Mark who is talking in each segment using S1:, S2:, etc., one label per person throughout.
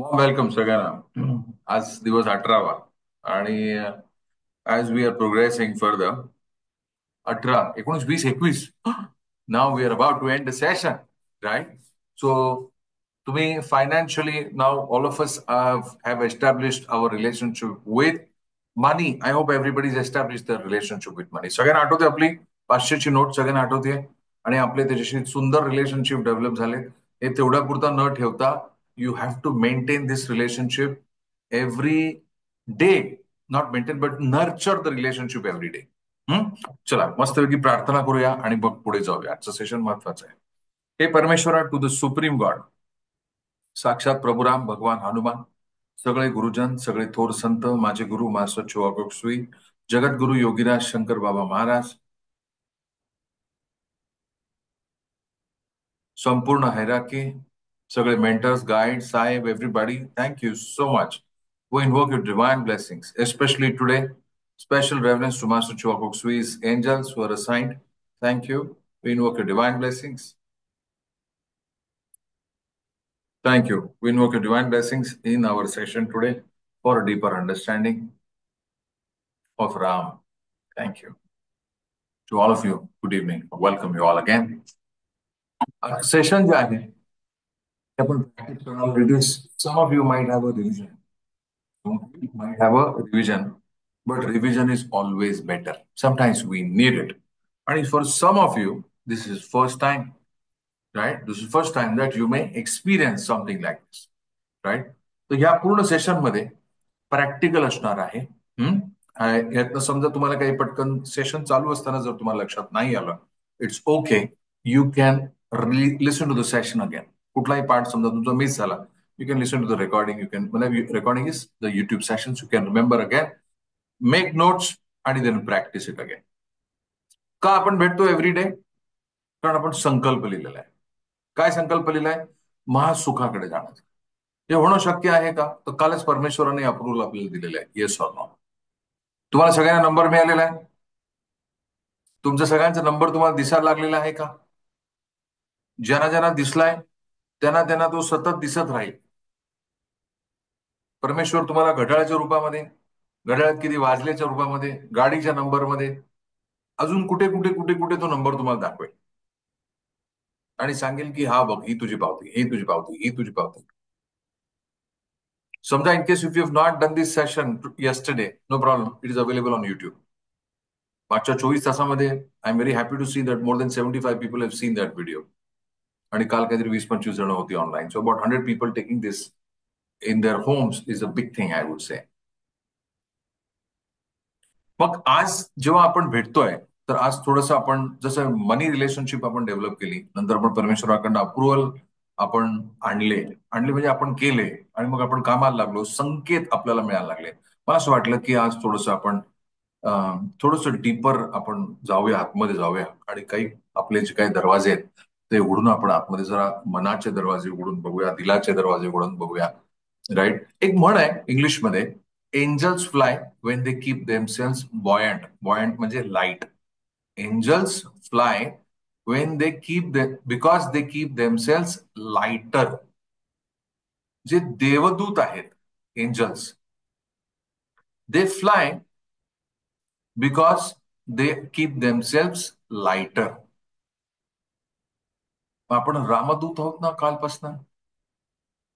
S1: Welcome सगळ्यांना. आज दिवस 18वा आणि as we are progressing further 18, 19, 20, 21. Now we are about to end the session, right? So तुम्ही financially now all of us have established our relationship with money. I hope everybody is establish the relationship with money. सगळ्यांना आठवते आपली 500ची note? सगळ्यांना आठवते? आणि आपले त्याच्याशी सुंदर रिलेशनशिप डेव्हलप झाले. हे तेवढ्या पुरता न ठेवता you have to maintain this relationship every day. Not maintain but nurture the relationship every day. चला मस्तपैकी प्रार्थना करूया आणि मग पुढे जाऊया. आजचं सेशन महत्वाचं आहे. हे परमेश्वरा, टू द सुप्रीम गॉड, साक्षात प्रभुराम भगवान हनुमान, सगळे गुरुजन, सगळे थोर संत, माझे गुरु मास्टर चोवाकोक्सुई, जगद्गुरु योगीराज शंकर बाबा महाराज, संपूर्ण हैराकी, सगळे मेंटर्स, गाइड, साहेब, everybody, thank you so much. We invoke your divine blessings, especially today. Special reverence to Master Chuakok Sui's angels who are assigned. Thank you. We invoke your divine blessings. Thank you. We invoke your divine blessings in our session today for a deeper understanding of Ram. Thank you. To all of you, good evening. Welcome you all again. Session जे आहे ते आपण practice करणार आहोत. Some of you might have a revision. Might have a revision, but revision is always better. Sometimes we need it. And for some of you, this is first time, right? This is first time that you may experience something like this, right? तर ह्या पूर्ण session मध्ये practical असणार आहे. यातनं समजा तुम्हाला काही पटकन सेशन चालू असताना जर तुम्हाला लक्षात नाही आलं, it's okay. You can listen to the session again. कुठलाही पार्ट समजा तुमचा मिस झाला, you can listen to the recording. You can, whenever recording is the YouTube sessions, you can remember again, make notes, and then practice it again. का आपण भेटतो every day? कारण आपण संकल्प लिहिलेला आहे. काय संकल्प लिहिलाय? महासुखाकडे जाण्याचा. हे होणं शक्य आहे का? तर कालच परमेश्वराने अप्रुव्हल आपल्याला दिलेलं आहे. Yes or no? तुम्हाला सगळ्यांना नंबर मिळालेला आहे? तुमचा सगळ्यांचा नंबर तुम्हाला दिसायला लागलेला आहे का? ज्यांना ज्यांना दिसलाय त्यांना त्यांना तो सतत दिसत राहील. परमेश्वर तुम्हाला घड्याळाच्या रूपामध्ये, घड्याळात किती वाजल्याच्या रूपामध्ये, गाडीच्या नंबरमध्ये, अजून कुठे कुठे कुठे कुठे तो नंबर तुम्हाला दाखवेल आणि सांगेल की हा बघ, ही तुझी पावती, ही तुझी पावती, ही तुझी पावती. समजा in case if you have not done this session yesterday, no problem, it is available on YouTube. मागच्या 24 तासामध्ये I am very happy to see that more than 75 people have seen that video. आणि काल काहीतरी 20-25 जण होती online. So about 100 people taking this in their homes is a big thing, I would say. मग आज जेव्हा आपण भेटतोय, तर आज थोडंसं आपण जसं मनी रिलेशनशिप आपण डेव्हलप केली, नंतर आपण परमेश्वराकडनं अप्रुव्हल आपण आणले आणले म्हणजे आपण केले, आणि मग आपण कामाला लागलो, संकेत आपल्याला मिळायला लागले. मला असं वाटलं की आज थोडंसं आपण थोडंसं डीपर आपण जाऊया, आतमध्ये जाऊया, आणि काही आपले जे काही दरवाजे आहेत ते उघडून आपण आतमध्ये जरा मनाचे दरवाजे उघडून बघूया, दिलाचे दरवाजे उघडून बघूया. राईट? एक म्हण आहे इंग्लिशमध्ये, angels fly when they keep themselves buoyant. Buoyant म्हणजे light. Angels fly when they keep because they keep themselves lighter. जे देवदूत आहेत, angels, they fly because they keep themselves lighter. आपण रामदूत आहोत ना कालपासनं?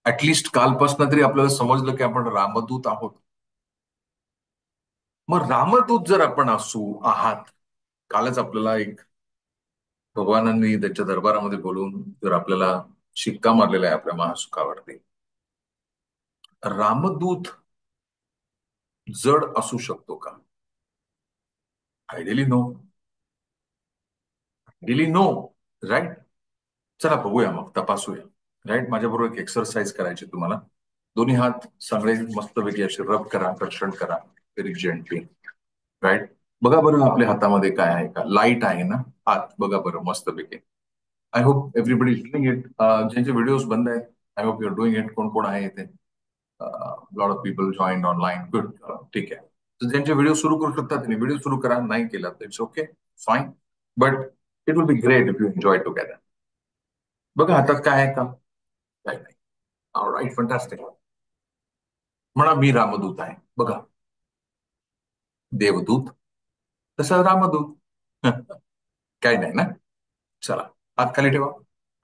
S1: ऍटलिस्ट कालपासनं तरी आपल्याला समजलं की आपण रामदूत आहोत. मग रामदूत जर आपण असू आहात, कालच आपल्याला एक भगवानांनी त्यांच्या दरबारामध्ये बोलवून जर आपल्याला शिक्का मारलेला आहे आपल्या महासुखावरती. रामदूत जड असू शकतो का? Ideally no. Ideally no. Right? चला बघूया, मग तपासूया. राईट? माझ्याबरोबर एक एक्सरसाइज करायची तुम्हाला. दोन्ही हात सगळे मस्तपैकी असे रब करा, कर्षण करा, व्हेरी जेंटली. राईट? बघा बरं आपल्या हातामध्ये काय आहे का. लाईट आहे ना हात? बघा बरं मस्तपैकी. I hope everybody is doing it. ज्यांचे व्हिडिओज बंद आहेत, I hope your doing it. कोण कोण आहे इथे? Lot of people join online. Good. ठीक आहे. तर ज्यांचे व्हिडिओ सुरू करू शकतात त्यांनी व्हिडिओ सुरू करा. नाही केला तर it's okay, fine. But it will be great if you enjoy together. बघा हातात काय आहे का? काय नाही. Right, fantastic. म्हणा मी रामदूत आहे. बघा, देवदूत तसा रामदूत. काही नाही ना. चला, हात खाली ठेवा.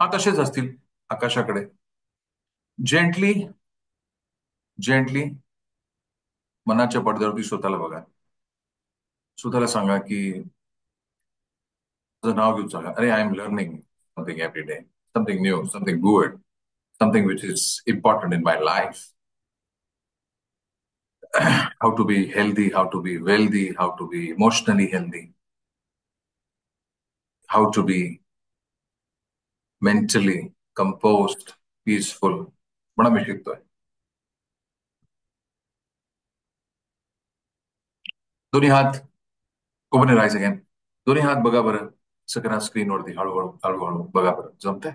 S1: हात असेच असतील आकाशाकडे. जेंटली जेंटली मनाच्या पडद्यावरती स्वतःला बघा. स्वतःला सांगा की माझं नाव घेऊन सांगा, अरे I am learning something every day, something new, something good, something which is important in my life. How to be healthy, how to be wealthy, how to be emotionally healthy, how to be mentally composed, peaceful. म्हणा मी शिकतोय. दोन्ही हात open राहायचं again. दोन्ही हात बघा बरं सगळ्या स्क्रीनवरती, हळूहळू हळूहळू बघा बरं. जमतंय?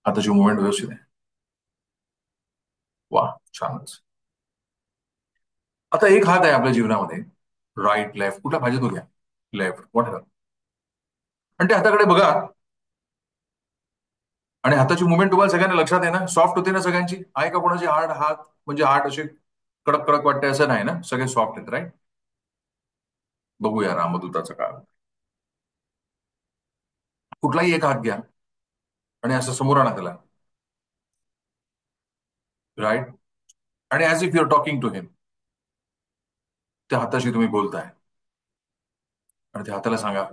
S1: हाताची मुवमेंट व्यवस्थित आहे. वा, छानच. आता एक हात आहे आपल्या जीवनामध्ये, राईट लेफ्ट कुठला पाहिजे तो घ्या, लेफ्ट वॉट, आणि त्या हाताकडे बघा. आणि हाताची मुवमेंट तुम्हाला सगळ्यांना लक्षात आहे ना? सॉफ्ट होते ना सगळ्यांची? आहे का कोणाची हार्ड हात, म्हणजे हार्ड असे कडक कडक वाटते असं नाही ना? सगळे सॉफ्ट आहेत, राईट? बघूया रामदूताचा काळ. कुठलाही एक हात घ्या आणि असं समोर आणा त्याला, राईट? आणि as if you're talking to him, त्या हाताशी तुम्ही बोलताय आणि त्या हाताला सांगा,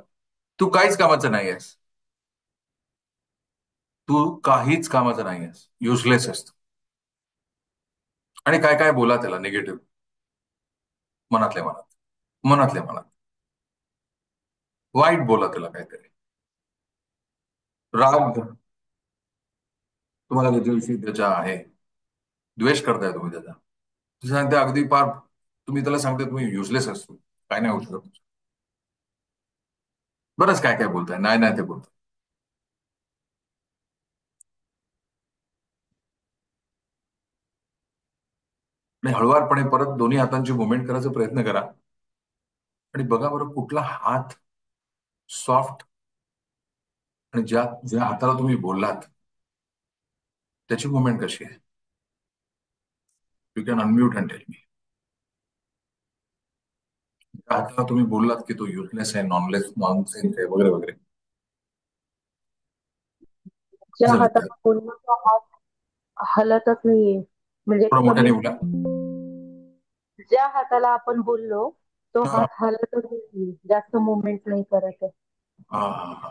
S1: तू काहीच कामाचं नाही आहेस. तू काहीच कामाचं नाही आहेस, युजलेस आहेस तू. आणि काय काय बोला त्याला निगेटिव्ह, मनातल्या मनात, मनातल्या मनात वाईट बोला त्याला काहीतरी. राग तुम्हाला त्याच्याविषयी त्याच्या आहे, द्वेष करताय तुम्ही त्याचा. तुम्ही सांगते अगदी पार, तुम्ही त्याला सांगते तुम्ही युजलेस असतो, काय नाही होऊ शकत. बरंच काय काय बोलताय, नाही नाही ते बोलताय. आणि हळुवारपणे परत दोन्ही हातांची मुवमेंट करायचा प्रयत्न करा. आणि बघा बरं कुठला हात सॉफ्ट, आणि ज्या ज्या हाताला तुम्ही बोललात त्याची मुवमेंट कशी आहे. You can unmute and tell me. ज्या हाताला तुम्ही बोललात की तो युजलेस आहे, नॉनसेन्स आहे, वगैरे वगैरे,
S2: ज्या
S1: काय झालं त्यात?
S2: हाताला बोललो तो हात हलतच नाहीये. म्हणजे
S1: थोडं मोठ्याने
S2: कमी,
S1: बोला.
S2: ज्या हाताला आपण बोललो तो
S1: हा
S2: हात हलतच नाहीये, जास्त मुवमेंट नाही करत आहे.
S1: हा हा हा.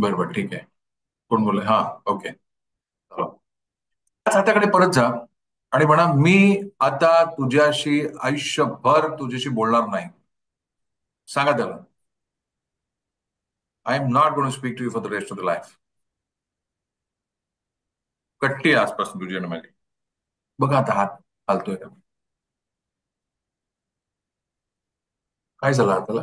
S1: बरोबर, ठीक आहे. कोण बोल, हा, ओके. चला, त्याच हाताकडे परत जा आणि म्हणा, मी आता तुझ्याशी आयुष्यभर तुझ्याशी बोलणार नाही. सांगा त्याला, I am not going to speak to you for the rest of the life. कट्टी आहे आजपासून तुझी आणि माझी. बघा आता हात हालतोय का? काय झालं हाताला?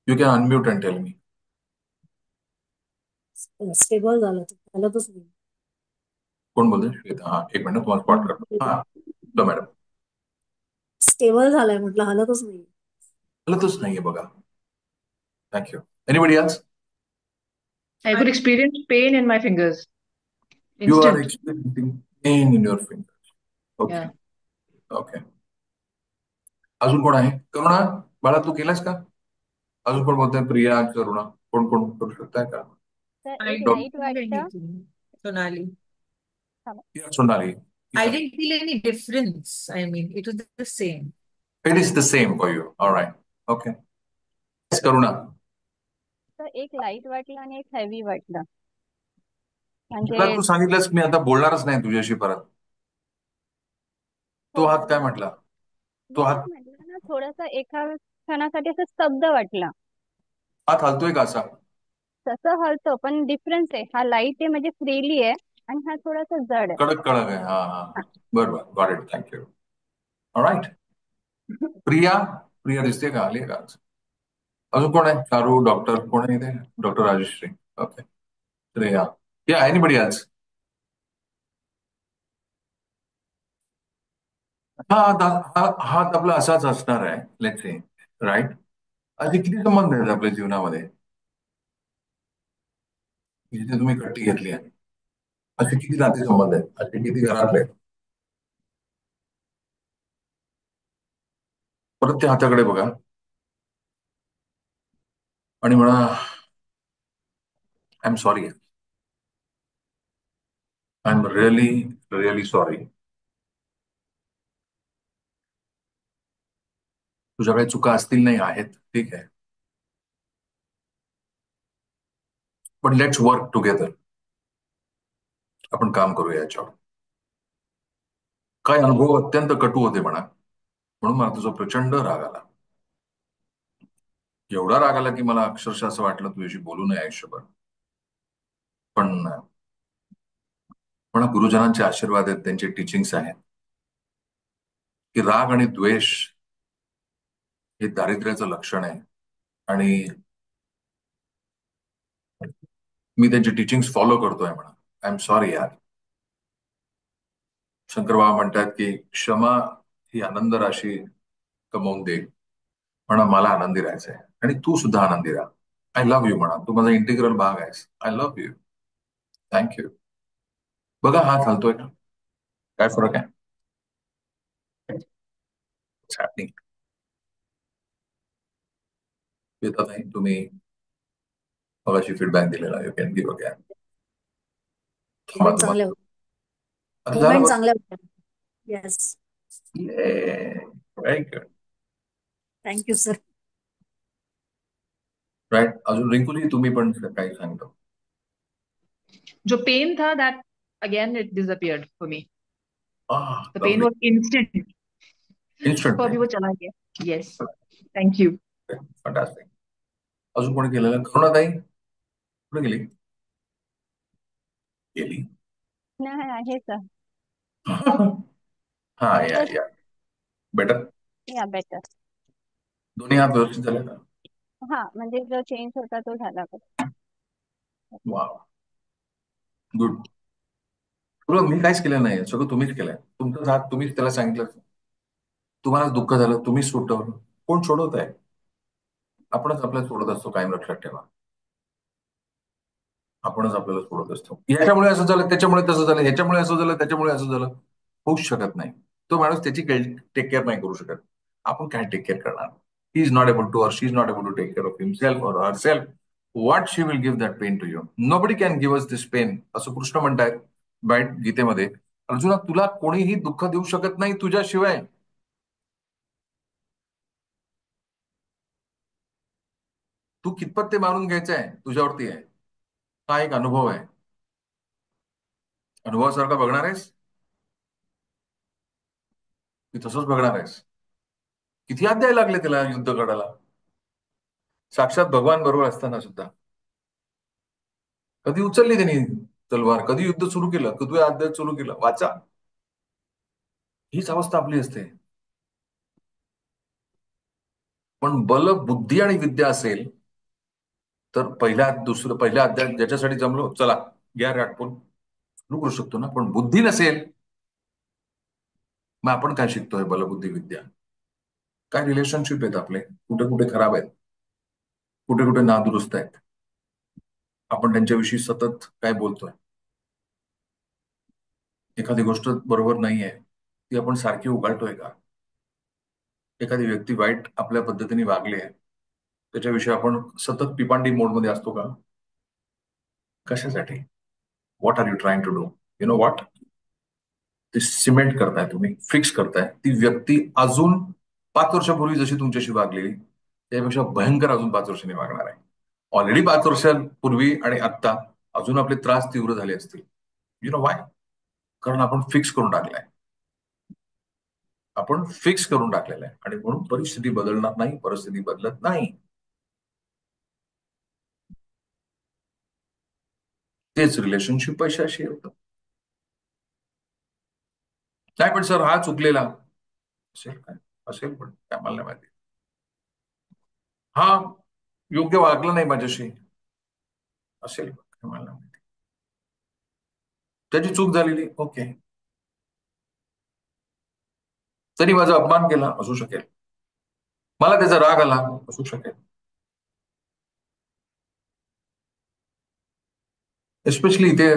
S1: You can unmute and tell me.
S2: Stable झालं तर हलतच नाही.
S1: कोण बोलतोय? श्वेता. हा, एक मिनिट तुम्हाला स्पॉट करतो. हा, बोला मॅडम.
S2: स्टेबल झालाय म्हटलं, हलतच नाही.
S1: हलतच नाहीये बघा. Thank you. Anybody else?
S3: I could experience pain in my fingers.
S1: You are
S3: Instant.
S1: Experiencing pain in your finger. Okay.
S3: Yeah.
S1: Okay. अजून कोण आहे? करुणा, बाळा तू केलास का? अजून कोण बोलतोय? प्रिया, करुणा, कोण कोण करू शकताय का?
S4: तर
S3: I
S4: एक
S3: didn't
S4: लाईट
S3: feel
S4: वाटतं.
S3: anything, Sonali.
S1: या Sonali.
S3: I didn't feel any difference. I mean, it was the same.
S1: It is the same for you. All right. Okay. Karuna.
S4: तर एक लाईट वाटलं आणि एक हेवी वाटलं.
S1: मला
S4: म्हणजे
S1: तू सांगितलंस मी आता बोलणारच नाही तुझ्याशी परत. तो
S4: हो
S1: हात काय
S4: बोलणार.
S1: म्हटला? तो
S4: मी तेच
S1: हात,
S4: म्हटलं ना, थोडस एका क्षणासाठी असं स्तब्ध वाटलं.
S1: हात हलतोय का असा?
S4: तसं हलतो पण डिफरन्स आहे, हा लाईट आहे म्हणजे फ्रीली आहे आणि हा थोडासा जड आहे.
S1: कडक कडक आहे. हा हा. बरोबर, got it. Thank you. All right. Priya. Priya दिसते का? आली का आज? अजून कोण आहे? चारू, डॉक्टर कोण आहे इथे? डॉक्टर राजश्री. ओके. प्रिया. या एनीबडी आज? हा हा हात आपला असाच असणार आहे, लेट्स से, राईट? आधी किती संबंध आहेत आपल्या जीवनामध्ये? जिथे तुम्ही कट्टी घेतली आहे, असे किती नातेसंबंध आहेत, असे किती घरातले आहेत. परत त्या हाताकडे बघा आणि म्हणा, I am sorry, I am really really sorry. तुझ्याकडे चुका असतील, नाही आहेत, ठीक आहे, पण लेट्स वर्क टुगेदर. आपण काम करूया याच्यावर. काय अनुभव अत्यंत कटू होते म्हणा, म्हणून मला तुझा प्रचंड राग आला. एवढा राग आला की मला अक्षरशः असं वाटलं तुझ्याशी बोलू नये आयुष्यभर. पण म्हणा, गुरुजनांचे आशीर्वाद आहेत, त्यांचे टीचिंग्स आहेत की राग आणि द्वेष हे दारिद्र्याचं लक्षण आहे. आणि मी त्यांची टीचिंग्स फॉलो करतोय म्हणा. आय एम सॉरी यार. शंकर बाबा म्हणतात की क्षमा ही आनंद राशी कमवून दे, म्हणा मला आनंदी राहायचंय आणि तू सुद्धा आनंदी राहा. आय लव्ह यू म्हणा, तू माझा इंटिग्रल भाग आहेस. I love you. थँक्यू. बघा हात हलतोय का, काय फरक आहे. हॅपनिंग. येतात नाही तुम्ही मगाशी फीडबॅक दिलेला, you can give again.
S5: Event चांगले होते.
S1: आता झालं
S5: इव्हेंट
S1: बघ.
S5: चांगले होते. Yes.
S1: Very good.
S5: Thank you sir.
S1: Right. अजून रिंकुली तुम्ही पण काही सांगतो.
S6: जो पेन था that again it disappeared for me. The pain
S1: lovely.
S6: was instant.
S1: Instant.
S6: तो अभी वो चला गया. Yes. Thank you.
S1: फंटास्टिक. अजून कोणी केलेलं. करुणाताई कुठे गेली. गेली.
S4: नाही आहे सर.
S1: हा या या बेटर.
S4: या बेटर.
S1: दोन्ही हात व्यवस्थित झाले का.
S4: हा म्हणजे जो चेंज होता तो झाला.
S1: वा, गुड. तुला मी काहीच केलं नाही, सगळं तुम्हीच केलंय. तुमचा हात तुम्हीच त्याला सांगितलं. तुम्हाला दुःख झालं, तुम्हीच सुटवलं. कोण सोडवत आहे. आपणच आपल्याला सोडत असतो, कायम लक्षात ठेवा. आपणच आपल्याला सोडत असतो. ह्याच्यामुळे असं झालं, त्याच्यामुळे तसं झालं, ह्याच्यामुळे असं झालं, त्याच्यामुळे असं झालं. होऊच शकत नाही. तो माणूस त्याची टेक केअर नाही करू शकत. आपण काय टेक केअर करणार. He is not able to, और she is not able to take care of himself और herself. What she will give that pain to you. Nobody can give us this pain, असं कृष्ण म्हणतायत वाईट गीतेमध्ये. अर्जुना, तुला कोणीही दुःख देऊ शकत नाही तुझ्याशिवाय. तू कितपत ते मानून घ्यायचं आहे तुझ्यावरती आहे. हा एक अनुभव आहे. अनुभवासारखा बघणार आहेस की तसंच बघणार आहेस. किती अध्याय लागले त्याला युद्ध करायला, साक्षात भगवान बरोबर असताना सुद्धा. कधी उचलली त्यांनी तलवार, कधी युद्ध सुरू केलं, कधी अध्याय सुरू केलं. वाचा. हीच अवस्था आपली असते. पण बल, बुद्धी आणि विद्या असेल तर पहिल्या अध्यायात ज्याच्यासाठी जमलो, चला घ्या रे आटपून, सुरू करू शकतो ना. पण बुद्धी नसेल, मग आपण काय शिकतोय. बलबुद्धी विद्या काय रिलेशनशिप आहेत आपले, कुठे कुठे खराब आहेत, कुठे कुठे नादुरुस्त आहेत. आपण त्यांच्याविषयी सतत काय बोलतोय. एखादी गोष्ट बरोबर नाहीये ती आपण सारखी उगाळतोय का. एखादी व्यक्ती वाईट आपल्या पद्धतीने वागली आहे, त्याच्याविषयी आपण सतत पिपांडी मोडमध्ये असतो का. कशासाठी. What are you trying to do. You know what. ते सिमेंट करताय तुम्ही, फिक्स करताय. ती व्यक्ती अजून 5 वर्षापूर्वी जशी तुमच्याशी वागलेली त्यापेक्षा भयंकर अजून 5 वर्षांनी वागणार आहे. ऑलरेडी 5 वर्षांपूर्वी आणि आता अजून आपले त्रास तीव्र झाले असतील. You know Y. कारण आपण फिक्स करून टाकलाय. आपण फिक्स करून टाकलेलं आहे आणि म्हणून परिस्थिती बदलणार नाही, परिस्थिती बदलत नाही. तेच रिलेशनशिप पैशाशी होतं. नाही पण सर हा चुकलेला असेल, काय असेल पण काय मला नाही माहिती. हा योग्य वागला नाही माझ्याशी असेल, काय मला नाही माहिती. त्याची चूक झालेली, ओके. तरी माझा अपमान केला असू शकेल, मला त्याचा राग आला असू शकेल. एस्पेशली इथे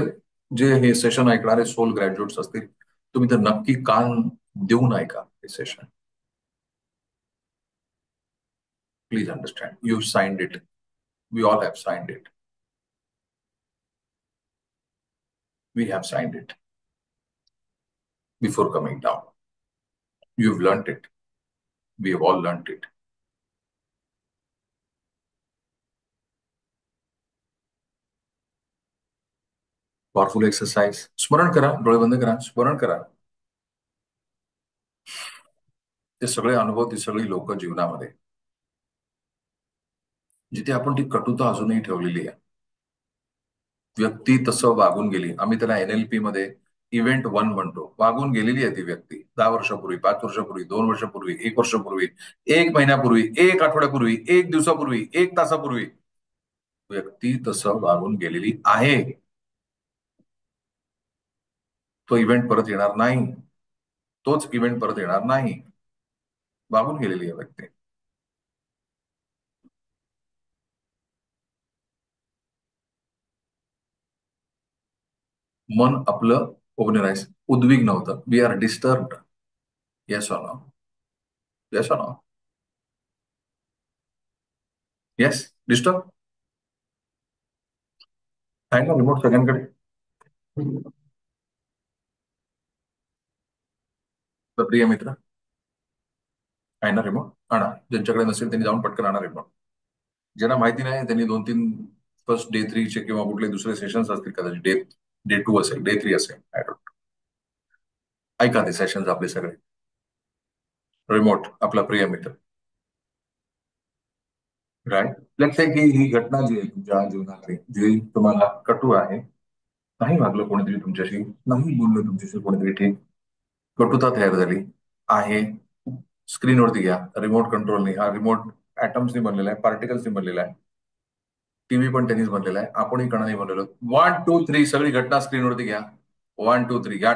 S1: जे हे सेशन ऐकणारे सोल ग्रॅज्युएट्स असतील, तुम्ही तर नक्की कान देऊन ऐका हे session. Please understand, you signed it, we all have signed it, we have signed it before coming down. You've learnt it. We have all learnt it. Powerful exercise. स्मरण करा, डोळे बंद करा, स्मरण करा. ते सगळे अनुभव, ती सगळी लोक जीवनामध्ये जिथे आपण ती कटुता अजूनही ठेवलेली आहे. व्यक्ती तसं वागून गेली. आम्ही त्याला NLP मध्ये इव्हेंट 1 म्हणतो. वागून गेलेली आहे ती व्यक्ती 10 वर्षापूर्वी, 5 वर्षापूर्वी, 2 वर्षापूर्वी, 1 वर्षापूर्वी, 1 महिन्यापूर्वी, 1 आठवड्यापूर्वी, 1 दिवसापूर्वी, 1 तासापूर्वी व्यक्ती तसं वागून गेलेली आहे. तो इव्हेंट परत येणार नाही. तोच इव्हेंट परत येणार नाही. वागून गेलेली आहे व्यक्ती. मन आपलं ऑर्गनाइज उद्विग्न होतं. We are disturbed. Yes or no? Yes or no? Yes, disturb आहे ना रिमोट सगळ्यांकडे? प्रिय मित्र आहे ना रिमोट? आणा. ज्यांच्याकडे नसेल त्यांनी जाऊन पटकन आणा रिमोट. ज्यांना माहिती नाही त्यांनी 2-3 फर्स्ट डे 3 चे किंवा कुठले दुसरे सेशन्स असतील, कदाचित डे 2 असेल, डे 3 असेल, आय डोंट. ऐका ते सेशन्स आपले सगळे. रिमोट आपला प्रिय मित्र. राईट. लेट्स से की ही घटना जी आहे तुमच्या जीवनातली, जी तुम्हाला कटू आहे, नाही वागलं कोणीतरी तुमच्याशी, नाही बोललं तुमच्याशी कोणीतरी ठीक, कटुता तयार झाली आहे. स्क्रीनवरती घ्या. रिमोट कंट्रोलने. हा रिमोट ऍटम्सनी बनलेला आहे, पार्टिकल्सनी बनलेला आहे. टीव्ही पण त्यांनीच बनलेला आहे, आपणही कणाने बनलेलो. 1 2 3 सगळी घटना स्क्रीनवरती घ्या. 1 2 3 घ्या.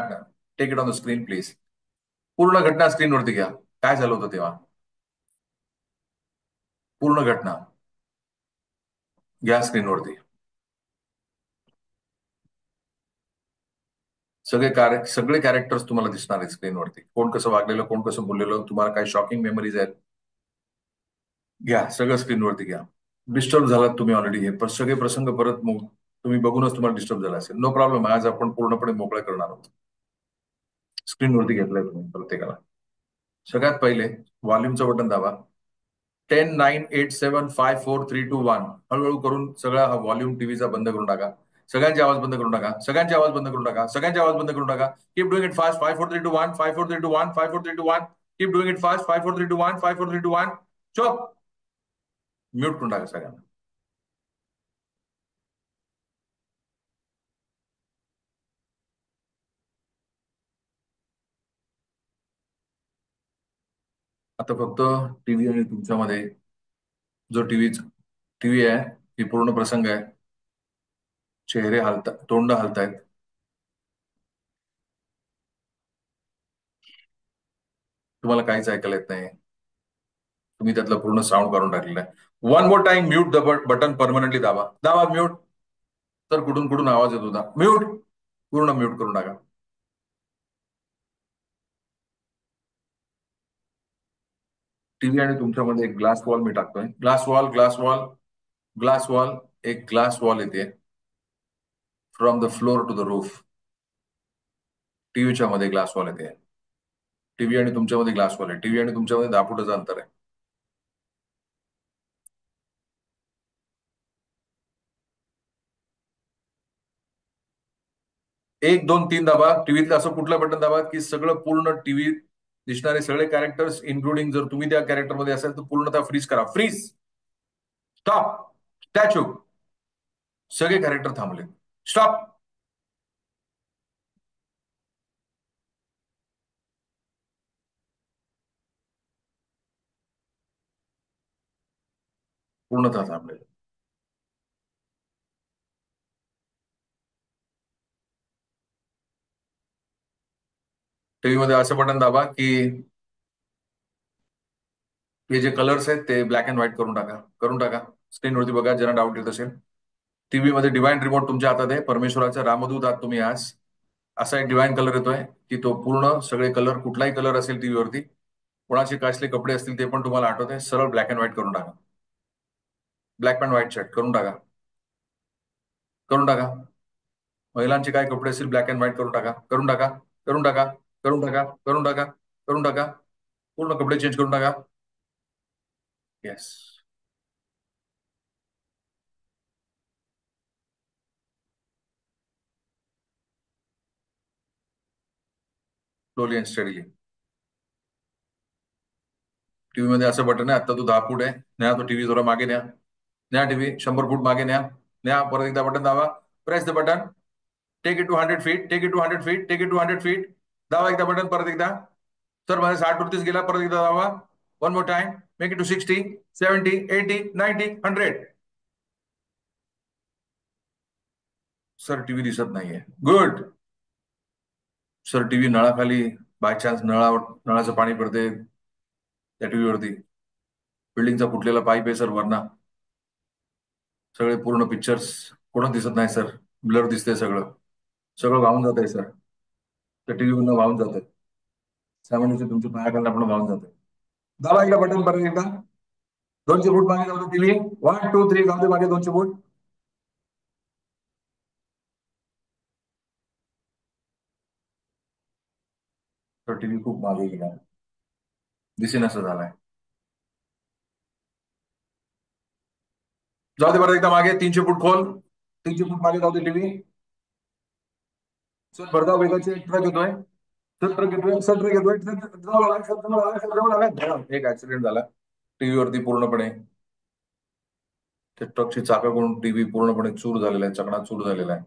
S1: Take it on the screen please. पूर्ण घटना स्क्रीनवरती घ्या. काय झालं होतं तेव्हा? पूर्ण घटना घ्या स्क्रीनवरती. सगळे कॅरेक्टर्स तुम्हाला दिसणार आहेत स्क्रीनवरती. कोण कसं वागलेलं, कोण कसं बोललेलं, तुम्हाला काय शॉकिंग मेमरीज आहेत, घ्या सगळं स्क्रीनवरती घ्या. डिस्टर्ब झालात तुम्ही ऑलरेडी. हे सगळे प्रसंग परत तुम्ही बघूनच तुम्हाला डिस्टर्ब झाला असेल. No problem. आज आपण पूर्णपणे मोकळं करणार आहोत. स्क्रीनवरती घेतलंय तुम्ही प्रत्येकाला. सगळ्यात पहिले व्हॉल्यूमचं बटन दाबा. 10 9 8 7 5 4 3 2 1 हळूहळू करून सगळा हा व्हॉल्यूम टीव्हीचा बंद करून टाका. सगळ्यांचे आवाज बंद करून टाका. सगळ्यांचे आवाज बंद करून टाका. सगळ्यांचे आवाज बंद करून टाका. Keep doing it fast. 5 4 3 2 1 5 4 3 2 1 5 4 3 2 1. Keep doing it fast. 5 4 3 2 1 5 4 3 2 1. चुप. म्यूट करून टाका सगळ्यांना. आता फक्त टीव्ही आणि तुमच्यामध्ये जो टीव्ही आहे, ही पूर्ण प्रसंग आहे. चेहरे हलतात, तोंड हलतायत. तुम्हाला काहीच ऐकायला येत नाही. तुम्ही त्यातलं पूर्ण साऊंड काढून टाकलेलं आहे. 1 more time mute the button permanently दाबा. दाबा म्यूट. तर कुठून कुठून आवाज येत होता, म्यूट. पूर्ण म्यूट करून टाका. टीव्ही आणि तुमच्यामध्ये एक ग्लास वॉल मी टाकतोय. Glass wall, glass wall, glass wall. एक ग्लास वॉल येते from the floor to the roof. टीव्हीच्या मध्ये ग्लास वॉल येते. टीव्ही आणि तुमच्यामध्ये ग्लास वॉल आहे. टीव्ही आणि तुमच्यामध्ये 10 फुटाचं अंतर आहे. 1 2 3 दाबा. टीव्हीतलं असं कुठलं बटन दाबा की सगळं पूर्ण टीव्ही दिसणारे सगळे कॅरेक्टर्स इन्क्लुडिंग जर तुम्ही त्या कॅरेक्टरमध्ये असाल तर पूर्णतः फ्रीज करा. फ्रीज. स्टॉप. स्टॅच्यू. सगळे कॅरेक्टर थांबले. स्टॉप. पूर्णतः थांबले. टीव्ही मध्ये असं बटन दाबा की हे जे कलर्स आहेत ते ब्लॅक अँड व्हाईट करून टाका. करून टाका. स्क्रीनवरती बघा, ज्यांना डाऊट येत असेल. टीव्ही मध्ये डिवाइन रिमोट तुमच्या हातात आहे. परमेश्वराचा रामदूत आहात तुम्ही आज. असा एक डिवाइन कलर येतोय की तो पूर्ण सगळे कलर, कुठलाही कलर असेल टीव्हीवरती, कोणाचे कसले कपडे असतील ते पण तुम्हाला आठवत आहे, सरळ ब्लॅक अँड व्हाईट करून टाका. ब्लॅक अँड व्हाईट शर्ट करून टाका. करून टाका. महिलांचे काय कपडे असतील ब्लॅक अँड व्हाईट करून टाका. करून टाका. करून टाका. करून टाका. करून टाका. करून टाका. पूर्ण कपडे चेंज करून टाका. Yes. Slowly and steadily. TV मध्ये असं बटन आहे, आता तू 10 फूट आहे, न्या तो टीव्ही जरा मागे न्या. न्या टीव्ही 100 फूट मागे न्या. न्या, परत एकदा बटन दाबा. Press the button. Take it to 100 feet. Take it to 100 feet. Take it to 100 feet. दाबा एकदा बटन, परत एकदा. सर माझ्या 60 गेला, परत एकदा दाबा. One more time. Make it to 60, 70, 80, 90, 100. Sir TV दिसत नाहीये. गुड. सर टीव्ही नळाखाली बाय चान्स नळाचं पाणी पडते त्या टीव्हीवरती. बिल्डिंगचा फुटलेला पाईप आहे सर वरना. सगळे पूर्ण पिक्चर्स कोण दिसत नाही सर. ब्लर दिसतंय सगळं. सगळं वाहून जात आहे सर. त्या टीव्हीवरनं वाहून जात आहे. सामान्य तुमच्या पायाखालनं पण वाहून जात आहे. दाबा एकदा बटन, परत एकदा. 200 फूट मागे जाऊ टीव्ही. 1 2 3 जाऊ दे मागे 200 फूट. तर टीव्ही खूप मागे गेला. दिसेन असं झालाय. जाऊ दे परत एकदा मागे 300 फूट खोल. 300 फूट मागे जाऊ दे टीव्ही. सर भरधाव वेगाचे ट्रक येतोय. सर ट्रक येतोय. सर ट्रक येतोय. एक ऍक्सिडेंट झाला टीव्हीवरती पूर्णपणे. त्या ट्रकची चाकाकडून टीव्ही पूर्णपणे चूर झालेला आहे, चकणा चूर झालेला आहे.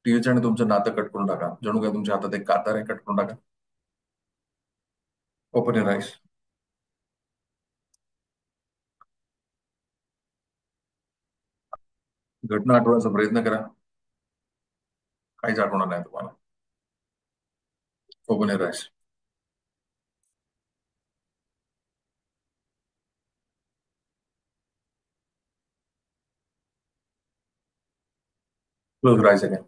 S1: टीव्हीचं आणि तुमचं नातं कट करून टाका. जणू काय तुमच्या हातात एक कातर आहे, कट करून टाका. Open your eyes. घटना आठवण्याचा प्रयत्न करा. काहीच आठवणार नाही तुम्हाला. Open your eyes. Close your eyes again.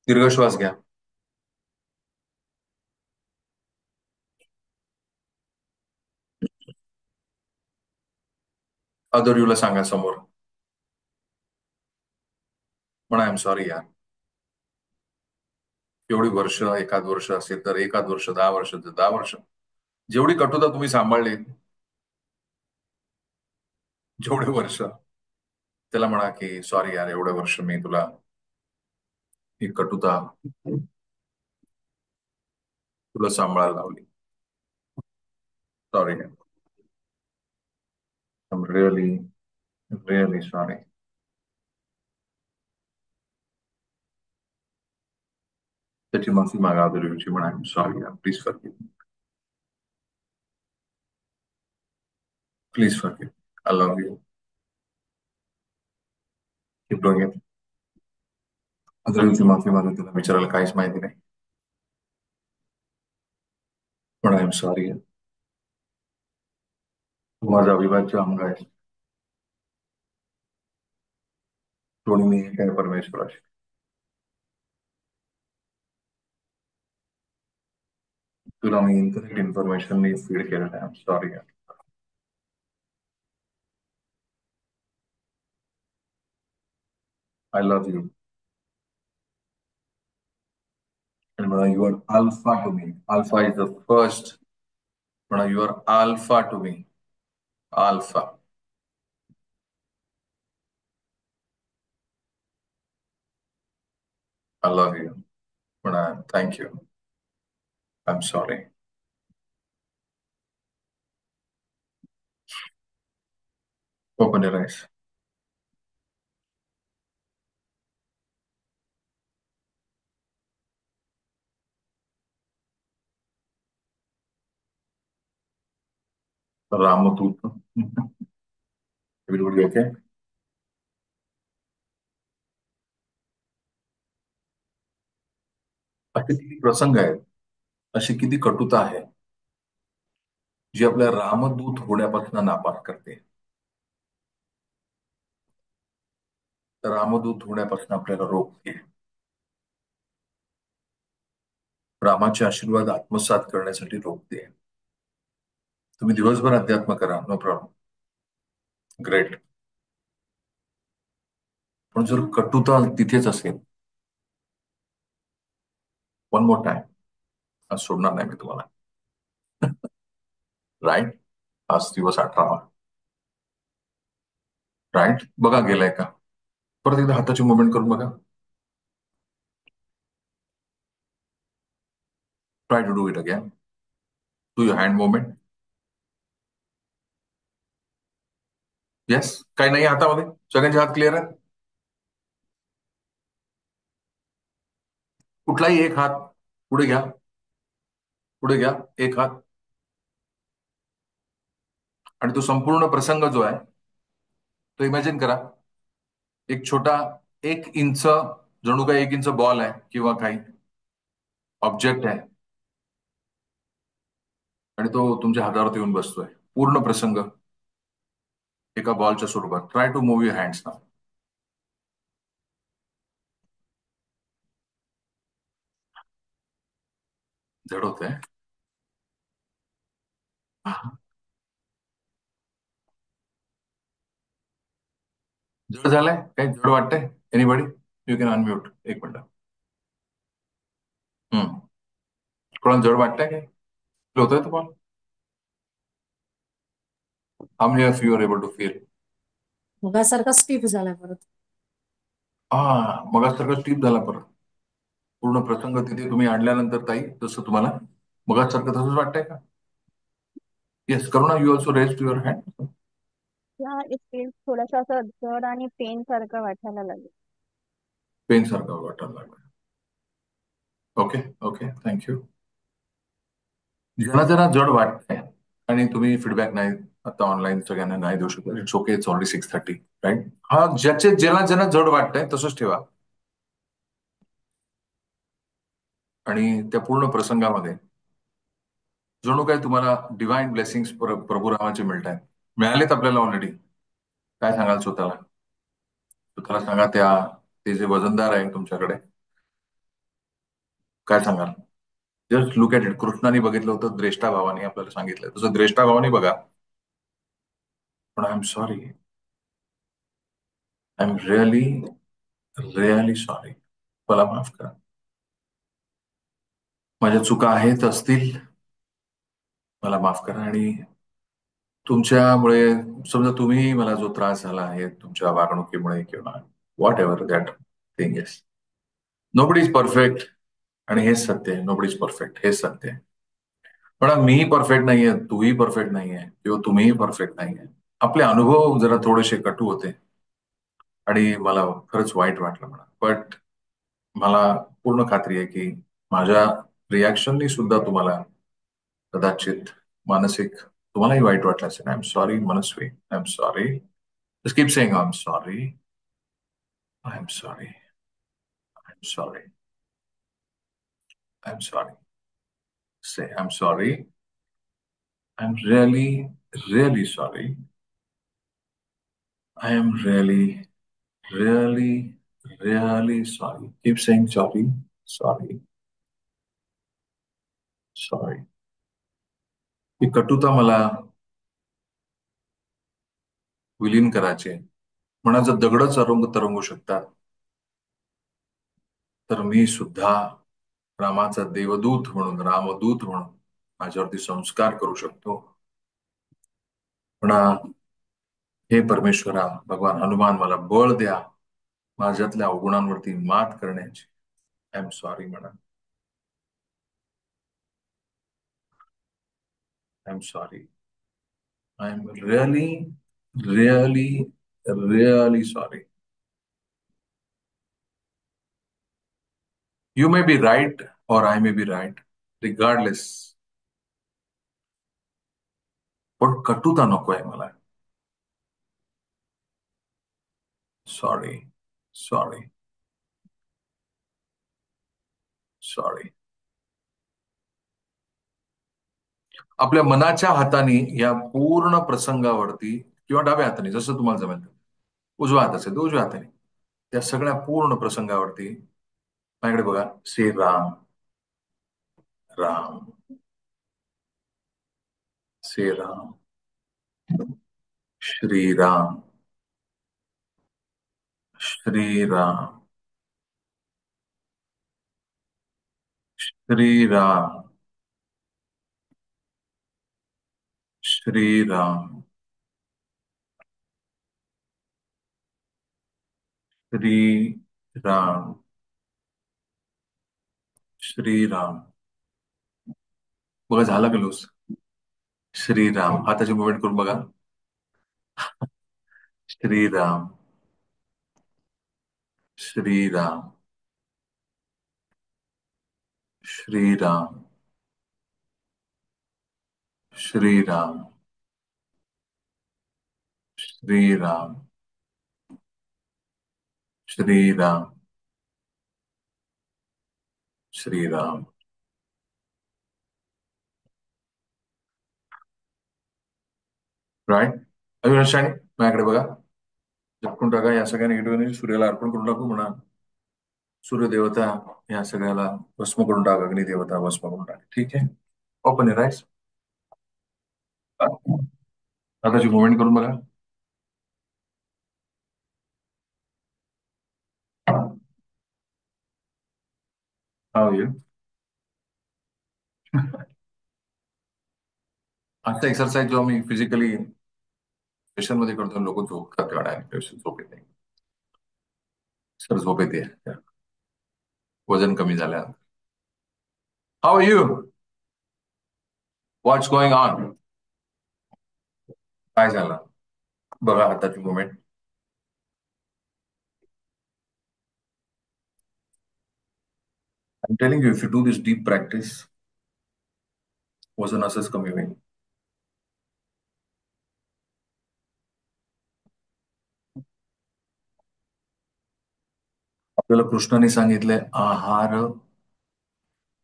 S1: दीर्घ श्वास घ्या. अदर यूला सांगा समोर, पण आय एम सॉरी यार. एवढी वर्ष, एखाद वर्ष असेल तर एखाद वर्ष, 10 वर्ष, 10 वर्ष, जेवढी कटुता तुम्ही सांभाळली, जेवढे वर्ष, त्याला म्हणा की सॉरी यार, एवढे वर्ष मी तुला ही कटुता तुला सांभाळायला लावली. Sorry. I am really really sorry. त्याची माफी मागा अदर यूची. म्हणा आय एम सॉरी यार, please forgive me. Please forgive. I love you. Keep doing it. Other यूची माफी मागा. त्याला विचारायला काहीच माहिती नाही, पण आय एम सॉरी. तू माझा अविभाज्य अंग आहे. दोन्ही मी एक आहे परमेश्वराशी. तुला मी इनकरेक्ट इन्फॉर्मेशन मी फीड केलेलं आहे. I am sorry. I love you. And you are alpha to me. Alpha is the first. You are alpha to me. Alpha. I love you. Thank you. I'm sorry. Open your eyes. Ramadut. Everybody okay? असे किती प्रसंग आहेत, अशी किती कटुता आहे जी आपल्या रामदूत होण्यापासून नापास करते. रामदूत होण्यापासून आपल्याला रोखते. रामाचे आशीर्वाद आत्मसात करण्यासाठी रोखते. तुम्ही दिवसभर अध्यात्म करा, नो प्रॉब्लेम, ग्रेट. पण जर कटुता तिथेच असेल, वन मोर टाइम, आज सोडणार नाही मी तुम्हाला. राईट. आज दिवस 18वा. राईट. बघा गेलाय का. परत एकदा हाताची मुवमेंट करून बघा. Try to do it again. Do your hand movement. Yes. काही नाही हातामध्ये. सगळ्यांचे हात क्लिअर आहेत. कुठलाही एक हात पुढे घ्या. पुढे घ्या एक हात. आणि तो संपूर्ण प्रसंग जो आहे तो इमॅजिन करा. एक छोटा 1 इंच, जणू काही 1 इंच बॉल आहे किंवा काही ऑब्जेक्ट आहे आणि तो तुमच्या हातावरती येऊन बसतोय. पूर्ण प्रसंग एका बॉलच्या स्वरूपात. Try to move your hands now. जड होतंय. जड झालंय. काही जड वाटतंय. Anybody you can unmute. एक मिनिट. कोणाला जड वाटतंय काय होतंय तुम्हाला. How many of you are able to feel.
S5: मुगासारखा स्टिफ झाला परत.
S1: मगासारखं स्टीप झाला परत. पूर्ण प्रसंग तिथे तुम्ही आणल्यानंतर ताई जसं तुम्हाला मगासारखं तसंच वाटतंय का. Yes. Karuna, you also rest your hand.
S4: या इथे थोडासा असं जड आणि पेन सारखं वाटायला लागेल.
S1: पेन सारखं वाटायला लागलं. Okay okay, thank you. ज्यांना ज्यांना जड वाटतंय आणि तुम्ही फीडबॅक नाही आता ऑनलाईन सगळ्यांना नाही देऊ शकत, it's okay. It's already 6:30. Right. हा, ज्यांना ज्यांना जड वाटतंय तसंच ठेवा. आणि त्या पूर्ण प्रसंगामध्ये जणू काही तुम्हाला डिव्हाइन ब्लेसिंग्स प्रभू रामाचे मिळत आहेत. मिळालेत आपल्याला ऑलरेडी. काय सांगाल स्वतःला. स्वतःला सांगा ते जे वजनदार आहे तुमच्याकडे, काय सांगाल. Just look at it. कृष्णाने बघितलं होतं द्रेष्टा भावाने आपल्याला सांगितलं तसं द्रेष्टा भावाने बघा. पण I am sorry. I am really really sorry. मला माफ करा. माझ्या चुका आहेत असतील, मला माफ करा. आणि तुमच्यामुळे समजा तुम्ही मला जो त्रास झाला आहे तुमच्या वागणुकीमुळे किंवा what ever that thing is, nobody is perfect. आणि हेच सत्य आहे. Nobody is perfect. हेच सत्य आहे. पण मीही परफेक्ट नाहीये, तूही परफेक्ट नाहीये किंवा तुम्हीही परफेक्ट नाहीये. आपले अनुभव जरा थोडेसे कटू होते आणि मला खरंच वाईट वाटलं म्हणा. बट मला पूर्ण खात्री आहे की माझ्या रिॲक्शननी सुद्धा तुम्हाला कदाचित मानसिक तुम्हालाही वाईट वाटलं असेल. I am sorry Manaswi. I am sorry. Just keep saying I am sorry. I am sorry. I am sorry. I am sorry. Say I'm sorry. I'm really, really sorry. I am really, really, really sorry. Keep saying sorry, sorry, sorry. ही कटुता मला विलीन करायची. म्हणा जर दगडच तरंगू शकतात तर मी सुद्धा रामाचा देवदूत म्हणून, रामदूत म्हणून माझ्यावरती संस्कार करू शकतो. म्हणा हे परमेश्वरा, भगवान हनुमान मला बळ द्या माझ्यातल्या अवगुणांवरती मात करण्याची. आय एम सॉरी म्हणा. I am sorry. I am really really really sorry. You may be right or I may be right. Regardless. पण कटुता नको आहे मला. सॉरी. सॉरी. सॉरी. आपल्या मनाच्या हाताने या पूर्ण प्रसंगावरती किंवा डाव्या हाताने जसं तुम्हाला जमेल, उजव्या हात असेल तर उजव्या हाताने त्या सगळ्या पूर्ण प्रसंगावरती माझ्याकडे बघा, श्रीराम, राम, श्रीराम, श्रीराम, श्रीराम, श्रीराम, श्रीराम, श्रीराम, श्रीराम. बघा झाला का लूस? श्रीराम. हाताची मुवमेंट करून बघा. श्रीराम, श्रीराम, श्रीराम, श्रीराम, श्रीराम, श्रीराम, श्रीराम. राईट? अविनाशाने माझ्याकडे बघा. झपकून टाका. या सगळ्या निगेटिव्ह एनर्जी सूर्याला अर्पण करून टाकू. म्हणा, सूर्यदेवता या सगळ्याला भस्म करून टाका. अग्निदेवता भस्म करून टाका. ठीक आहे? Open your eyes. हाताची मुवमेंट करून बघा. How you. आजचा एक्सरसाइज जो आम्ही फिजिकली सेशन मध्ये करतो, लोक झोपतात तेव्हा डायरेक्ट झोप येते. सर झोप येते. वजन कमी झालं. How you? What's going on? काय झालं? बघा हाताची movement. I'm telling you, if you do this deep practice, वजन असंच कमी होईल. आपल्याला कृष्णाने सांगितलंय आहार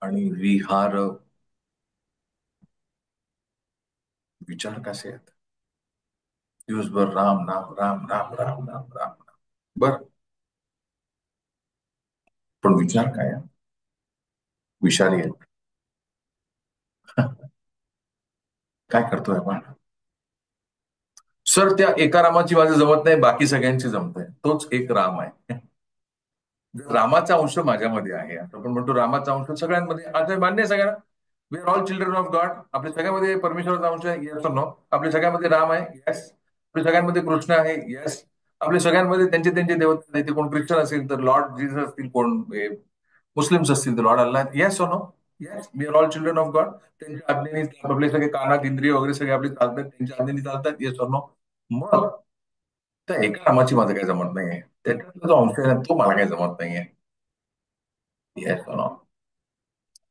S1: आणि विहार. विचार कसे आहेत? दिवसभर राम नाम, राम नाम, राम नाम, राम नाम. बर, पण विचार काय आहे? विषारी आहेत. काय करतोय आपण? सर त्या एका रामाची माझं जमत नाही, बाकी सगळ्यांची जमतंय. तोच एक राम आहे. रामाचा अंश माझ्यामध्ये आहे. आपण म्हणतो रामाचा अंश सगळ्यांमध्ये. आता मान्य आहे सगळ्यांना? We are all children of God. आपल्या सगळ्यामध्ये परमेश्वराचा अंश आहे. Yes no? आपल्या सगळ्यामध्ये राम आहे. येस. आपल्या सगळ्यांमध्ये कृष्ण आहे. येस. आपल्या सगळ्यांमध्ये त्यांचे त्यांचे देवता नाही. ते कोण ख्रिश्चन असेल तर लॉर्ड जीसस असतील, कोण मुस्लिम्स असतील तर lord Allah. Yes no? Yes. We are all children of God. त्यांच्या आज्ञेने आपले सगळे कानात इंद्रिय वगैरे सगळे आपले चालतात, त्यांच्या आज्ञेने चालतात. Yes no? मग त्या एका रामाची माझं काही जमत नाहीये. त्याच्यातला जो अंश आहे तो मला काही जमत नाहीये. Yes no?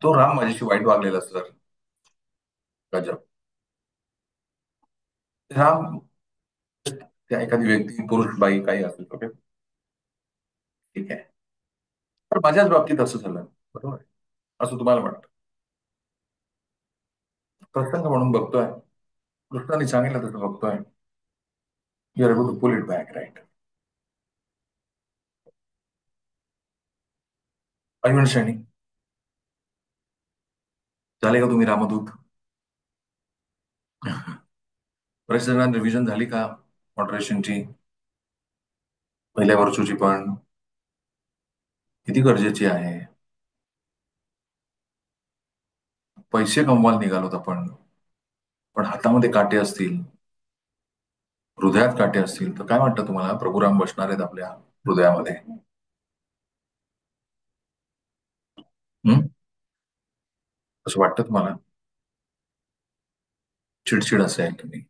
S1: तो राम माझ्याशी वाईट वागलेला सर. गजब. राम त्या एखादी व्यक्ती, पुरुष, बाई काही असेल, ओके, ठीक आहे. पण माझ्याच बाबतीत असं झालं, बरोबर आहे, असं तुम्हाला वाटतं. प्रसंग म्हणून बघतोय, कृष्णाने सांगितलं तसं बघतोय. You are able to pull it back, right? अविनाशाने झाले का तुम्ही रामदूत? बऱ्याच जणांना रिव्हिजन झाली का मॉडरेशनची? पहिल्या वर्षाची पण किती गरजेची आहे. पैसे कमवायला निघालोत आपण, पण हातामध्ये काटे असतील, हृदयात काटे असतील, तर काय वाटतं तुम्हाला? प्रभुराम बसणार आहेत आपल्या हृदयामध्ये? असं वाटतं तुम्हाला? चिडचिड असेल, तुम्ही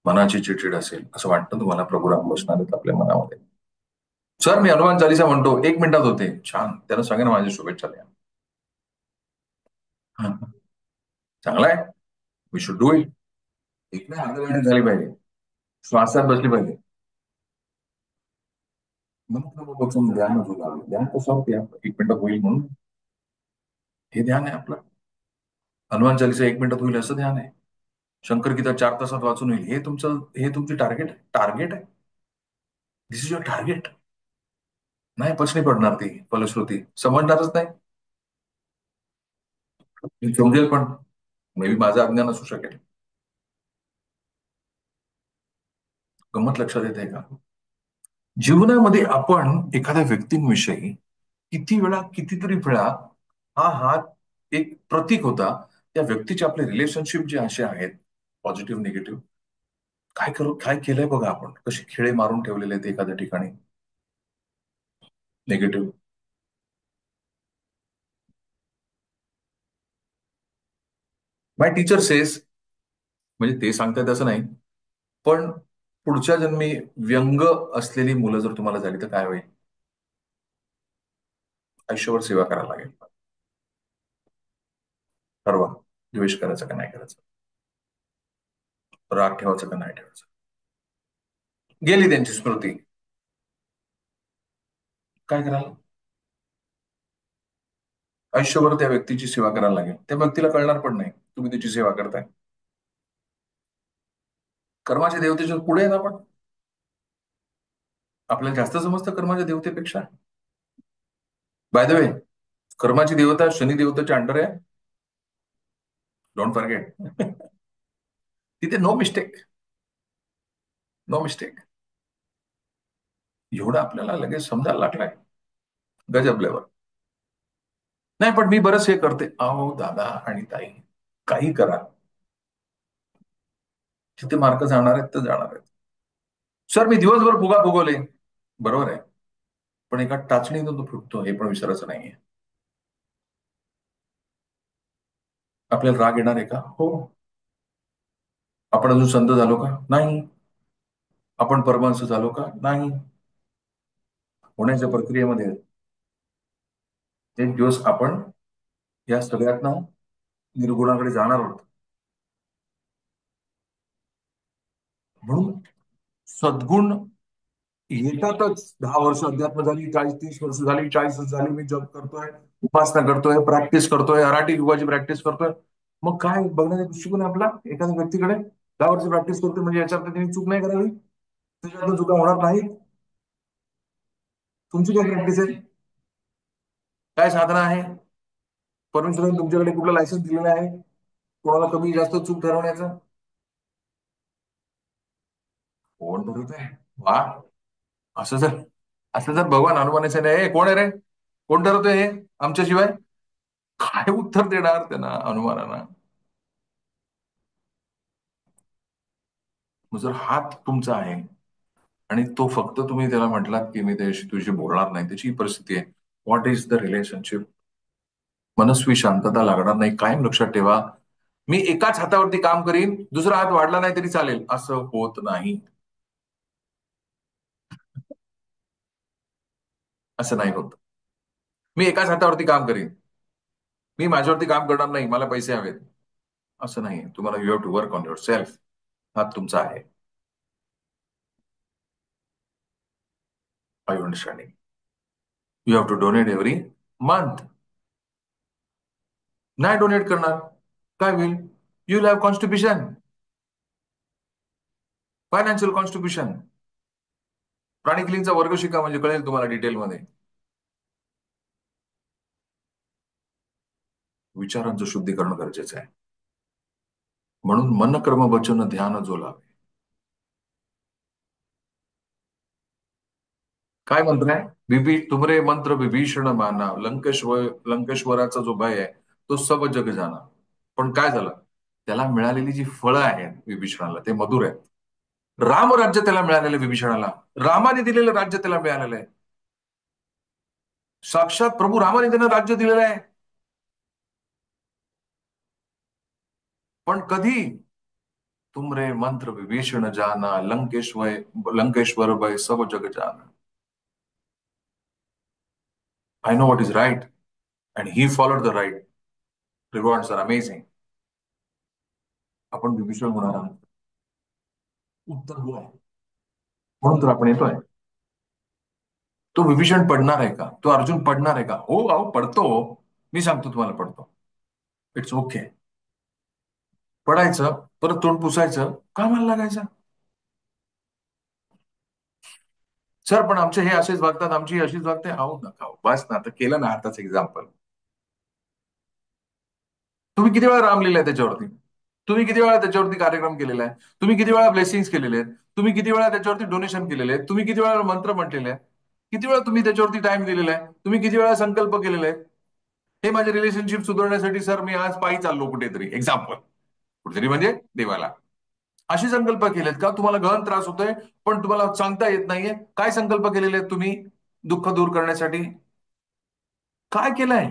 S1: मनाची चिडचिड असेल, असं वाटतं तुम्हाला प्रभुराम बसणार आहेत आपल्या मनामध्ये? सर मी हनुमान चालीसा म्हणतो, 1 मिनिटात होते. छान, त्यानं सांगा माझ्या शुभेच्छा द्या. चांगला आहे. We should do it. एक नाही, अर्ध्या वेळाने झाली पाहिजे, श्वासात बसली पाहिजे. बसून ध्यान ध्यान कसं होते? 1 मिनिटात होईल म्हणून हे ध्यान आहे आपलं. हनुमान चालीसा 1 मिनिटात होईल असं ध्यान आहे. शंकर गीता 4 तासात वाचून होईल, हे तुमचं, हे तुमची टार्गेट आहे. दिस इज युअर टार्गेट. नाही पचनी पडणार ती फलश्रुती, समजणारच नाही. मी समजेल पण मे बी माझं अज्ञान असू शकेल. गंमत लक्षात येते का? जीवनामध्ये आपण एखाद्या व्यक्तींविषयी किती वेळा, कितीतरी वेळा हा हात एक प्रतीक होता. त्या व्यक्तीचे आपले रिलेशनशिप जे असे आहेत, पॉझिटिव्ह निगेटिव्ह, काय केलंय बघा आपण, कसे खेळे मारून ठेवलेले आहेत एखाद्या ठिकाणी निगेटिव्ह. माय टीचर सेज, म्हणजे ते सांगतात असं नाही, पण पुढच्या जन्मी व्यंग असलेली मुलं जर तुम्हाला झाली तर काय होईल? आयुष्यभर सेवा करायला लागेल. ठरवा, द्वेष करायचा का नाही करायचा, राग ठेवायचा का नाही ठेवायचा. गेली त्यांची स्मृती, काय कराल? आयुष्यभर त्या व्यक्तीची सेवा करायला लागेल. त्या व्यक्तीला कळणार पण नाही तुम्ही त्याची सेवा करताय. कर्माच्या देवतेच्या पुढे आहेत आपण. आपल्याला जास्त समजतं कर्माच्या देवतेपेक्षा. बाय द वे, कर्माची देवता शनी देवताच्या अंडर आहे, डोंट फॉरगेट. तिथे नो मिस्टेक, नो मिस्टेक. एवढं आपल्याला लगेच समजायला लागलाय, गजब लेवल. नाही पण मी बरंच हे करते. अहो दादा आणि ताई, काही करा, जिथे मार्क जाणार आहेत तर जाणार आहेत. सर मी दिवसभर फुगा फुगवले, बरोबर आहे, पण एका टाचणीतून तो फुटतो हे पण विसरायचं नाहीये. आपल्याला राग येणार आहे का? हो. आपण अजून संत झालो का? नाही. आपण परमांश झालो का? नाही. होण्याच्या प्रक्रियेमध्ये एक दिवस आपण या सगळ्यातनं निर्गुणाकडे जाणार आहोत. म्हणून सद्गुण येतातच. 10 वर्ष अध्यात्म झाली, 40-30 वर्ष झाली, 40 झाली, मी जॉब करतोय, उपासना करतोय, प्रॅक्टिस करतोय, अराठी युगाची प्रॅक्टिस करतोय. मग काय बघण्याचा दृष्टिकोन आहे आपला एखाद्या व्यक्तीकडे? 10 वर्ष प्रॅक्टिस करतोय म्हणजे याच्यात त्यांनी चूक नाही करावी, त्याच्यातून चुका होणार नाही. तुमची काय प्रॅक्टिस आहे? काय साधना आहे? परमेश्वराने तुमच्याकडे कुठलं लायसन्स दिलेलं आहे कोणाला कमी जास्त चूक ठरवण्याचं? कोण ठरवत आहे? वा, असं जर भगवान हनुमानाचे नाही, कोण आहे रे, कोण ठरवतोय हे आमच्याशिवाय? काय उत्तर देणार त्यांना हनुमानांना? जर हात तुमचा आहे आणि तो फक्त तुम्ही त्याला म्हटलात की मी त्याशी तुझी बोलणार नाही, त्याची परिस्थिती आहे. What is the relationship? मनस्वी शांतता लागणार नाही. कायम लक्षात ठेवा, मी एकाच हातावरती काम करीन, दुसरा हात वाढला नाही तरी चालेल, असं होत नाही. असं नाही होत. मी एकाच हातावरती काम करीन, मी माझ्यावरती काम करणार नाही, मला पैसे हवेत, असं नाही. तुम्हाला you have to work on your self. हात तुमचा आहे. I understanding. You have to donate every month. नाही डोनेट करणार काय होईल? You will have constitution, financial constitution. प्राणिकलींचा वर्ग शिका म्हणजे कळेल तुम्हाला डिटेलमध्ये. विचारांचं शुद्धीकरण गरजेचं आहे. म्हणून मन कर्म वचन ध्यान जोलावे. काय मंत्र आहे? तुमरे मंत्र विभीषण माना, लंकेश्वराचा जो भय आहे तो सब जग जाना. पण काय झालं? त्याला मिळालेली जी फळं आहेत विभीषणाला, ते मधुर आहेत. रामराज्य त्याला मिळालेलं, विभीषणाला रामाने दिलेलं राज्य त्याला मिळालेलं आहे. साक्षात प्रभू रामाने त्यांना राज्य दिलेलं आहे. पण कधी? तुमरे मंत्र विभीषण जाना, लंकेश्वर भय सब जग जाना. I know what is right, and he followed the right. Rewards are amazing. आपण विभीषण होणार आहोत. उत्तर हो आहे. म्हणून तर आपण येतोय. तो विभीषण पडणार आहे का? तो अर्जुन पडणार आहे का? हो, अहो पडतो. मी सांगतो तुम्हाला, पडतो. It's okay. पडायचं, परत तोंड पुसायचं, कामाला लागायचं. सर पण आमचे हे असेच वागतात, आमची अशीच वागते. अहो नका हो. बस ना, आता केलं ना आताच एक्झाम्पल. तुम्ही किती वेळा राम लिहिलंय त्याच्यावरती? तुम्ही किती वेळा त्याच्यावरती कार्यक्रम केलेला आहे? तुम्ही किती वेळा ब्लेसिंग्स केलेले आहेत? तुम्ही किती वेळा त्याच्यावरती डोनेशन केलेले आहेत? तुम्ही किती वेळा मंत्र म्हटलेले आहेत? किती वेळा तुम्ही त्याच्यावरती टाइम दिलेला आहे? तुम्ही किती वेळा संकल्प केलेले आहेत? हे माझे रिलेशनशिप सुधारण्यासाठी सर मी आज पायी चाललो कुठेतरी, एक्झाम्पल. कुठेतरी म्हणजे देवाला. असे संकल्प केलेत का? तुम्हाला गहन त्रास होतोय पण तुम्हाला सांगता येत नाहीये. काय संकल्प केलेले आहेत तुम्ही दुःख दूर करण्यासाठी? काय केलंय?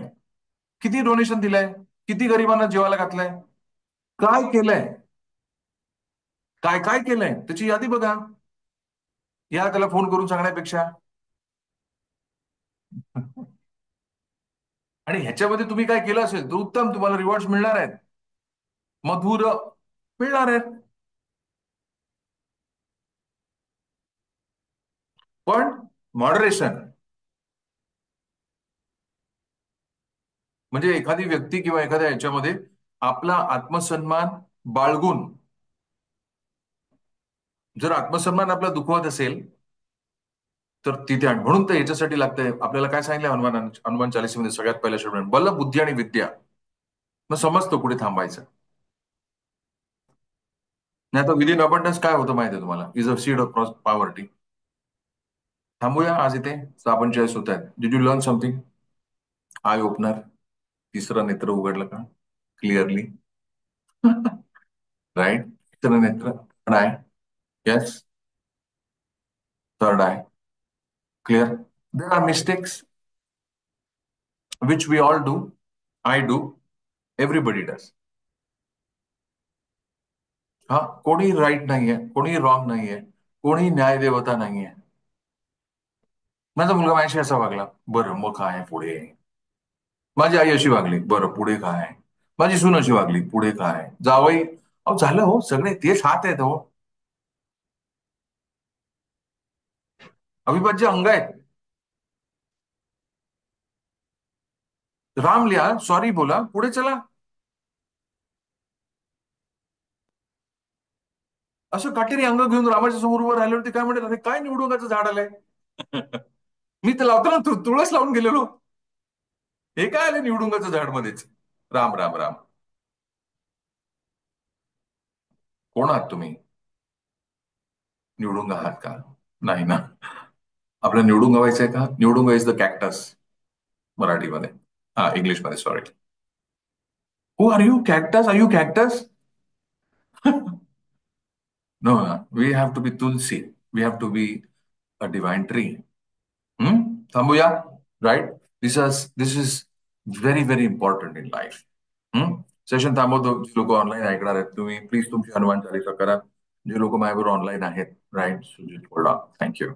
S1: किती डोनेशन दिलंय? किती गरिबांना जेवायला घातलंय? काय केलंय? काय काय केलंय त्याची यादी बघा. या त्याला फोन करून सांगण्यापेक्षा. आणि ह्याच्यामध्ये तुम्ही काय केलं असेल तर उत्तम, तुम्हाला रिवॉर्ड्स मिळणार आहेत, मधुर मिळणार आहेत. पण मॉडरेशन. म्हणजे एखादी व्यक्ती किंवा एखाद्या ह्याच्यामध्ये आपला आत्मसन्मान बाळगून, जर आत्मसन्मान आपला दुखवत असेल तर तिथे म्हणून तर याच्यासाठी लागतंय. आपल्याला काय सांगितलं हनुमान चालीसेमध्ये सगळ्यात पहिल्या शब्द, बल बुद्धी आणि विद्या. मग समजतो कुठे थांबायचं. नाही तर विदिन अबंडन्स काय होतं माहिती आहे तुम्हाला? Is a seed of poverty. थांबूया आज इथे. 6:45 होत आहेत. Did you learn something? Eye opener. तिसरं नेत्र उघडलं का क्लिअरली? राईट. तिसरं नेत्र. Third eye. Yes. Third eye. Clear. There are mistakes which we all do. I do. Everybody does. हा, कोणी राईट नाहीये, कोणी रॉंग नाहीये, कोणी न्यायदेवता नाहीये. माझा मुलगा माझ्याशी असा वागला, बरं मग काय पुढे? माझी आई अशी वागली, बरं पुढे काय? माझी सून अशी वागली, पुढे काय? जावई, अहो झालं हो, सगळे तेच हात आहेत हो. अविभाज्य अंग आहेत. राम लिहा, सॉरी बोला, पुढे चला. असं काटेरी अंग घेऊन रामाच्या समोर उभं राहिल्यावरती काय म्हणतात, अरे काय निवडुंगाचं झाड आलंय? मी तर लावतो ना, तुळस लावून गेलेलो. हे काय आलं निवडुंगाचं झाड मध्येच? राम राम राम. कोण आहात तुम्ही? निवडुंग आहात का? नाही ना. आपलं निवडून व्हायचंय का? निवडुंग इज द कॅक्टस मराठीमध्ये. हा, इंग्लिशमध्ये sorry. Who are you? Cactus? Are you cactus? No, we have to be tulsi. We have to be a divine tree. थांबूया. Right. This is very very important in life. Session थांबवतो. जे लोक online ऐकणार आहेत तुम्ही प्लीज तुमची हनुमान चालीसा करा. जे लोक माझ्याबरोबर ऑनलाईन आहेत, राईट, सुजित थँक्यू.